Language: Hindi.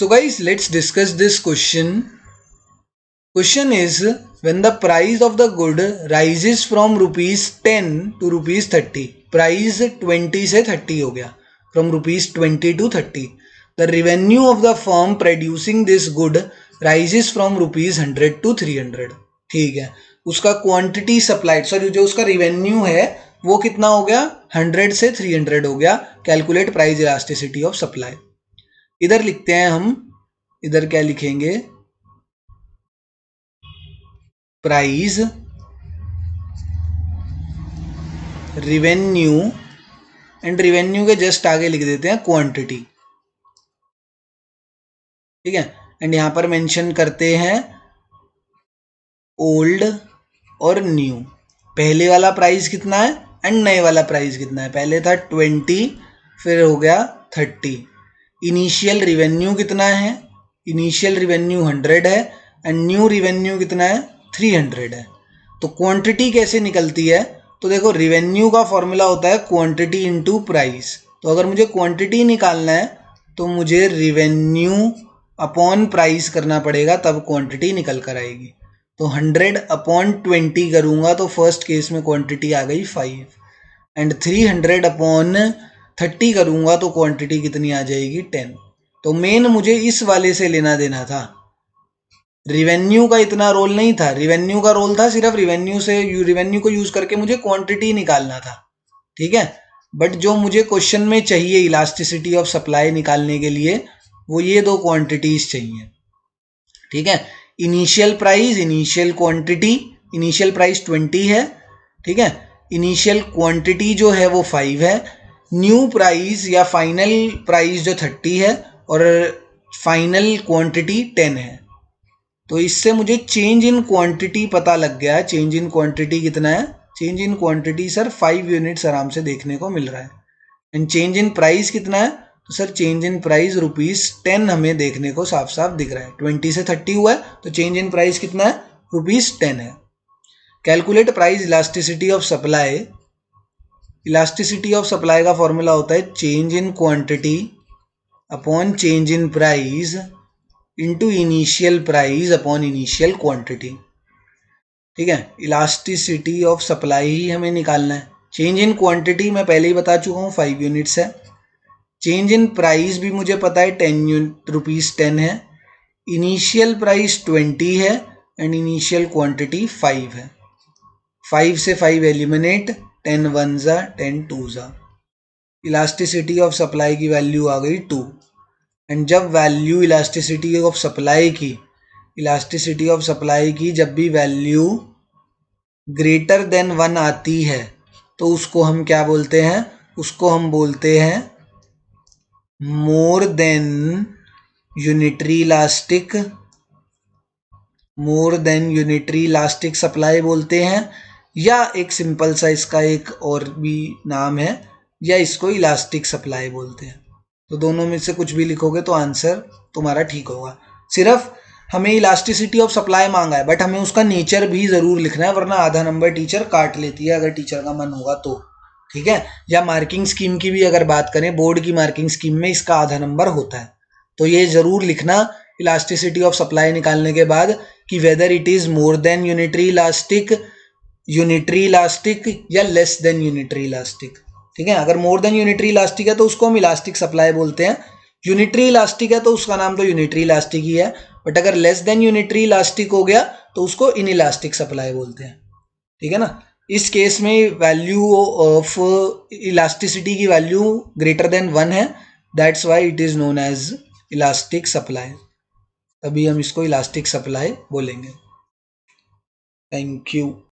So guys, let's discuss this question. Question is, when the price of the good rises from ₹10 to ₹30, price 20 से 30 हो गया, from ₹20 to 30. The revenue of the firm producing this good rises from ₹100 to 300. ठीक है, उसका क्वांटिटी सप्लाइड, सॉरी जो उसका रिवेन्यू है वो कितना हो गया, 100 से 300 हो गया. Calculate price elasticity of supply. इधर लिखते हैं हम, इधर क्या लिखेंगे, प्राइस रिवेन्यू, एंड रिवेन्यू के जस्ट आगे लिख देते हैं क्वांटिटी. ठीक है, एंड यहां पर मेंशन करते हैं ओल्ड और न्यू. पहले वाला प्राइस कितना है एंड नए वाला प्राइस कितना है. पहले था 20, फिर हो गया 30. इनिशियल रिवेन्यू कितना है, इनिशियल रिवेन्यू 100 है एंड न्यू रिवेन्यू कितना है, 300 है. तो क्वांटिटी कैसे निकलती है, तो देखो रिवेन्यू का फॉर्मूला होता है क्वांटिटी इनटू प्राइस. तो अगर मुझे क्वांटिटी निकालना है तो मुझे रिवेन्यू अपॉन प्राइस करना पड़ेगा, तब क्वांटिटी निकल कर आएगी. तो 100 अपॉन 20 करूंगा तो फर्स्ट केस में क्वांटिटी आ गई 5, एंड 300 अपॉन 30 करूंगा तो क्वांटिटी कितनी आ जाएगी, 10. तो मेन मुझे इस वाले से लेना देना था, रिवेन्यू का इतना रोल नहीं था. रिवेन्यू का रोल था सिर्फ रिवेन्यू को यूज करके मुझे क्वांटिटी निकालना था. ठीक है, बट जो मुझे क्वेश्चन में चाहिए इलास्टिसिटी ऑफ सप्लाई निकालने के लिए, वो ये दो क्वांटिटीज चाहिए. ठीक है, initial price, initial quantity. Initial price 20 है, ठीक है, इनिशियल क्वांटिटी जो है वो 5 है, न्यू प्राइस या फाइनल प्राइस जो 30 है, और फाइनल क्वांटिटी 10 है. तो इससे मुझे चेंज इन क्वांटिटी पता लग गया. चेंज इन क्वांटिटी कितना है, change in quantity sir 5 units आराम से देखने को मिल रहा है. एंड चेंज इन प्राइस कितना है, तो सर चेंज इन प्राइस ₹10 हमें देखने को साफ साफ दिख रहा है. 20 से 30 हुआ है तो चेंज इन प्राइस कितना है, ₹10 है. Calculate price elasticity of supply. Elasticity of supply का फॉर्मूला होता है change in quantity upon change in price into initial price upon initial quantity. ठीक है, इलास्टिसिटी ऑफ सप्लाई ही हमें निकालना है. चेंज इन क्वांटिटी मैं पहले ही बता चुका हूँ 5 यूनिट्स है. चेंज इन प्राइस भी मुझे पता है ₹10 है. इनिशियल प्राइस 20 है एंड इनिशियल क्वांटिटी 5 है. 5 से 5 एलिमिनेट, 10 1 जा 10 2 जा. इलास्टिसिटी ऑफ सप्लाई की वैल्यू आ गई 2. एंड जब वैल्यू इलास्टिसिटी ऑफ सप्लाई की जब भी वैल्यू ग्रेटर देन 1 आती है तो उसको हम क्या बोलते हैं, उसको हम बोलते हैं more than unitary elastic supply बोलते हैं, या एक सिंपल सा इसका एक और भी नाम है, या इसको इलास्टिक सप्लाई बोलते हैं. तो दोनों में से कुछ भी लिखोगे तो आंसर तुम्हारा ठीक होगा. सिर्फ हमें इलास्टिसिटी ऑफ सप्लाई मांगा है, बट हमें उसका नेचर भी जरूर लिखना है, वरना आधा नंबर टीचर काट लेती है अगर टीचर का मन होगा तो. ठीक है, या मार्किंग स्कीम की भी अगर बात करें, बोर्ड की मार्किंग स्कीम में इसका आधा नंबर होता है. तो ये जरूर लिखना इलास्टिसिटी ऑफ सप्लाई निकालने के बाद कि whether it is more than unitary elastic या लेस देन यूनिटरी इलास्टिक. ठीक है, अगर मोर देन यूनिटरी इलास्टिक है तो उसको हम इलास्टिक सप्लाई बोलते हैं. यूनिटरी इलास्टिक है तो उसका नाम तो यूनिटरी इलास्टिक ही है, बट अगर लेस देन यूनिटरी इलास्टिक हो गया तो उसको इन इलास्टिक सप्लाई बोलते हैं. ठीक है ना. इस केस में वैल्यू ऑफ इलास्टिसिटी की वैल्यू ग्रेटर देन 1 है, that's why it is known as elastic supply. तभी हम इसको इलास्टिक सप्लाई बोलेंगे. Thank you.